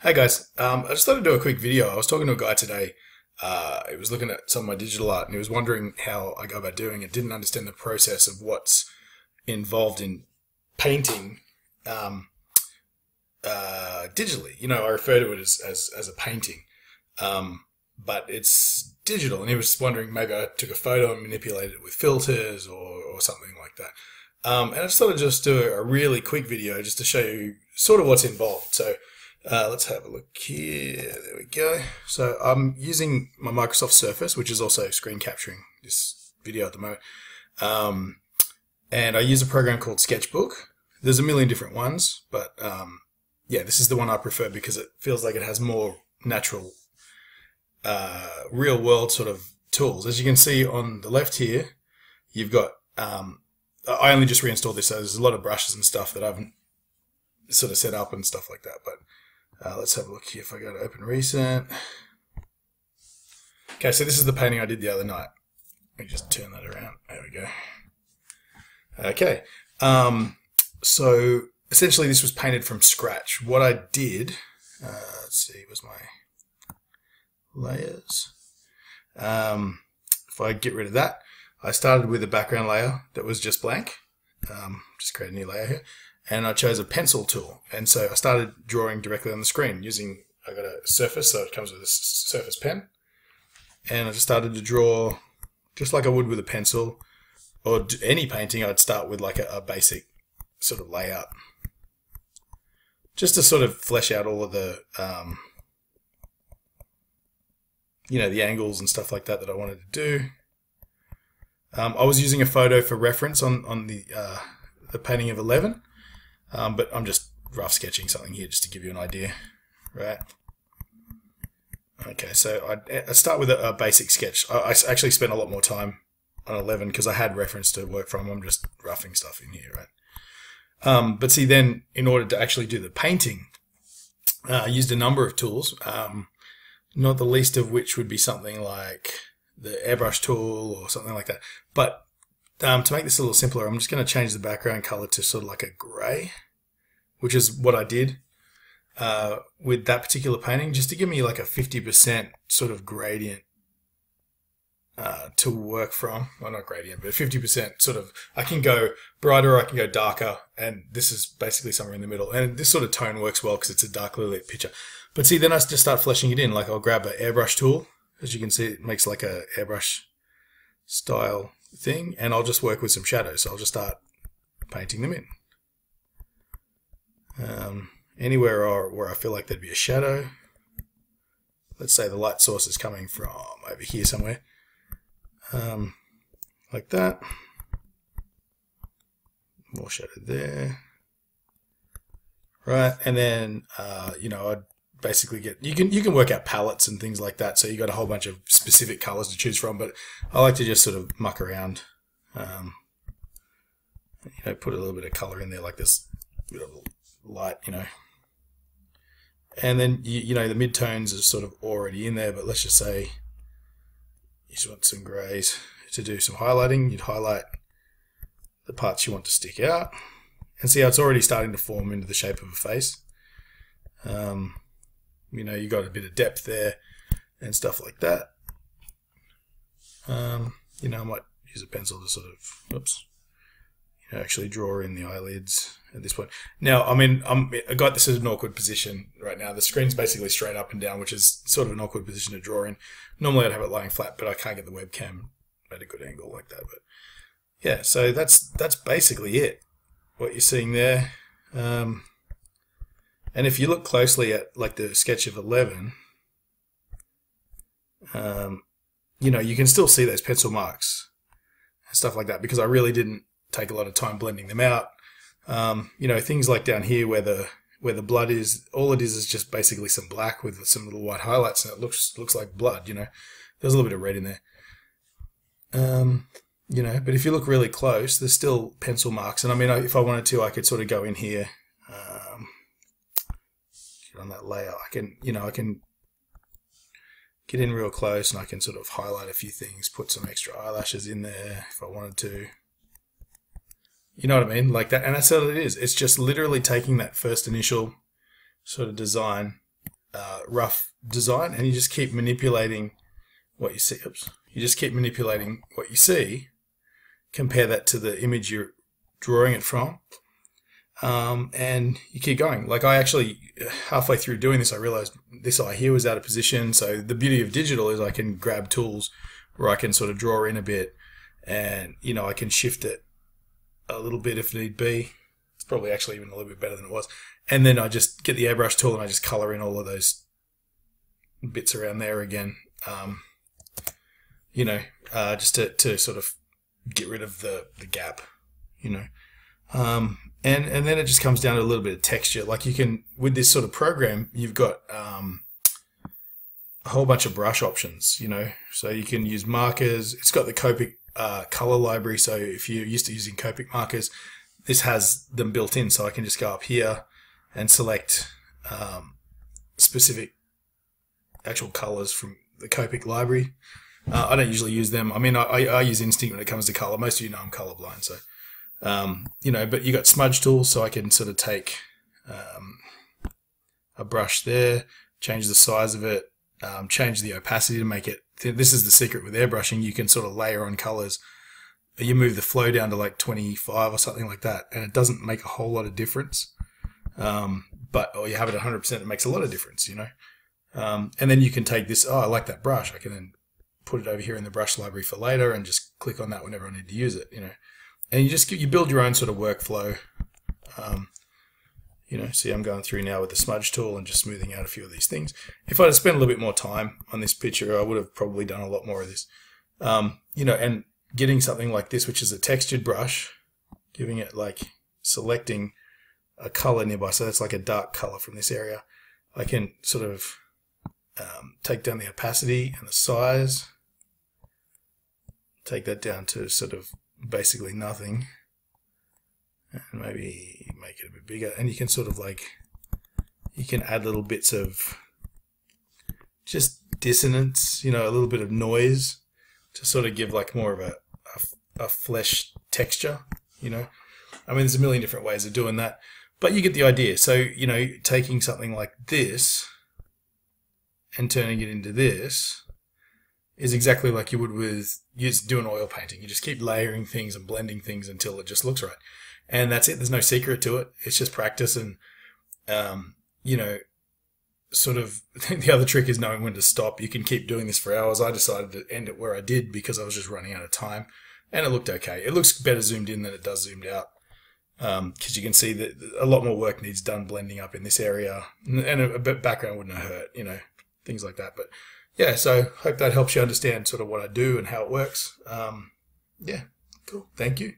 Hey guys, I just thought I'd do a quick video. I was talking to a guy today. He was looking at some of my digital art and he was wondering how I go about doing it. Didn't understand the process of what's involved in painting digitally. You know, I refer to it as a painting, but it's digital. And he was wondering maybe I took a photo and manipulated it with filters or something like that. And I just thought I'd just do a really quick video just to show you sort of what's involved. So let's have a look here. There we go. So I'm using my Microsoft Surface, which is also screen capturing this video at the moment. And I use a program called Sketchbook. There's a million different ones, but yeah, this is the one I prefer because it feels like it has more natural, real world sort of tools. As you can see on the left here, you've got, I only just reinstalled this, so there's a lot of brushes and stuff that I haven't sort of set up and stuff like that, but let's have a look here if I go to open recent. Okay, so this is the painting I did the other night. Let me just turn that around. There we go. Okay, so essentially this was painted from scratch. What I did, let's see, was my layers. If I get rid of that, I started with a background layer that was just blank. Just create a new layer here. And I chose a pencil tool. And so I started drawing directly on the screen using, I got a Surface, so it comes with a Surface pen. And I just started to draw just like I would with a pencil. Or any painting, I'd start with like a basic sort of layout. Just to sort of flesh out all of the, you know, the angles and stuff like that I wanted to do. I was using a photo for reference on the painting of 11. But I'm just rough sketching something here just to give you an idea, right? Okay, so I start with a basic sketch. I actually spent a lot more time on 11 because I had reference to work from. I'm just roughing stuff in here, right? But see, then in order to actually do the painting, I used a number of tools, not the least of which would be something like the airbrush tool or something like that. But to make this a little simpler, I'm just going to change the background color to sort of like a grey, which is what I did with that particular painting, just to give me like a 50% sort of gradient to work from. Well, not gradient, but 50% sort of, I can go brighter or I can go darker, and this is basically somewhere in the middle. And this sort of tone works well because it's a darkly lit picture. But see, then I just start fleshing it in. Like I'll grab an airbrush tool. As you can see, it makes like a airbrush style thing, and I'll just work with some shadows. So I'll just start painting them in. Anywhere where I feel like there'd be a shadow. Let's say the light source is coming from over here somewhere. Like that. More shadow there. Right, and then you know, I'd basically get, you can work out palettes and things like that, so you got a whole bunch of specific colors to choose from, but I like to just sort of muck around, you know, put a little bit of color in there like this bit of light, you know, and then you know, the mid-tones are sort of already in there, but let's just say you just want some grays to do some highlighting. You'd highlight the parts you want to stick out, and see how it's already starting to form into the shape of a face. You know, you got a bit of depth there and stuff like that. You know, I might use a pencil to sort of, oops, you know, actually draw in the eyelids at this point. Now, I mean, I got this at an awkward position right now. The screen's basically straight up and down, which is sort of an awkward position to draw in. Normally I'd have it lying flat, but I can't get the webcam at a good angle like that. But yeah, so that's basically it, what you're seeing there. And if you look closely at like the sketch of 11, you know, you can still see those pencil marks and stuff like that because I really didn't take a lot of time blending them out. You know, things like down here where the blood is, all it is just basically some black with some little white highlights, and it looks like blood. You know, there's a little bit of red in there. You know, but if you look really close, there's still pencil marks. And I mean, if I wanted to, I could sort of go in here. On that layer, I can, you know, I can get in real close and I can sort of highlight a few things, put some extra eyelashes in there if I wanted to. You know what I mean? Like that, and that's what it is. It's just literally taking that first initial sort of design rough design, and you just keep manipulating what you see. Oops. You just keep manipulating what you see. Compare that to the image you're drawing it from, and you keep going. Like I actually, halfway through doing this, I realized this eye here was out of position. So the beauty of digital is I can grab tools where I can sort of draw in a bit, and I can shift it a little bit if need be. It's probably actually even a little bit better than it was. And then I just get the airbrush tool and I just color in all of those bits around there again, just to sort of get rid of the gap, and then it just comes down to a little bit of texture. Like you can, with this sort of program, you've got a whole bunch of brush options, so you can use markers. It's got the Copic color library, so if you're used to using Copic markers, this has them built in, so I can just go up here and select specific actual colors from the Copic library. I don't usually use them. I mean, I use instinct when it comes to color. Most of you know I'm colorblind, so but you got smudge tools, so I can sort of take a brush there, change the size of it, change the opacity to make it. This is the secret with airbrushing. You can sort of layer on colors. You move the flow down to like 25 or something like that, and it doesn't make a whole lot of difference. Or you have it 100%, it makes a lot of difference, and then you can take this. Oh, I like that brush. I can then put it over here in the brush library for later, and just click on that whenever I need to use it, And you build your own sort of workflow. See, I'm going through now with the smudge tool and just smoothing out a few of these things. If I'd have spent a little bit more time on this picture, I would have probably done a lot more of this. And getting something like this, which is a textured brush, giving it selecting a color nearby. So that's like a dark color from this area. I can sort of take down the opacity and the size, take that down to sort of basically nothing, and maybe make it a bit bigger. And you can sort of you can add little bits of just dissonance, a little bit of noise to sort of give more of a flesh texture, I mean, there's a million different ways of doing that, but you get the idea. So, taking something like this and turning it into this is exactly like you would with doing oil painting. You just keep layering things and blending things until it just looks right. And that's it. There's no secret to it. It's just practice. And, sort of the other trick is knowing when to stop. You can keep doing this for hours. I decided to end it where I did because I was just running out of time, and it looked okay. It looks better zoomed in than it does zoomed out. Because you can see that a lot more work needs done blending up in this area, and a bit background wouldn't have hurt, things like that. But yeah, so hope that helps you understand sort of what I do and how it works. Yeah, cool. Thank you.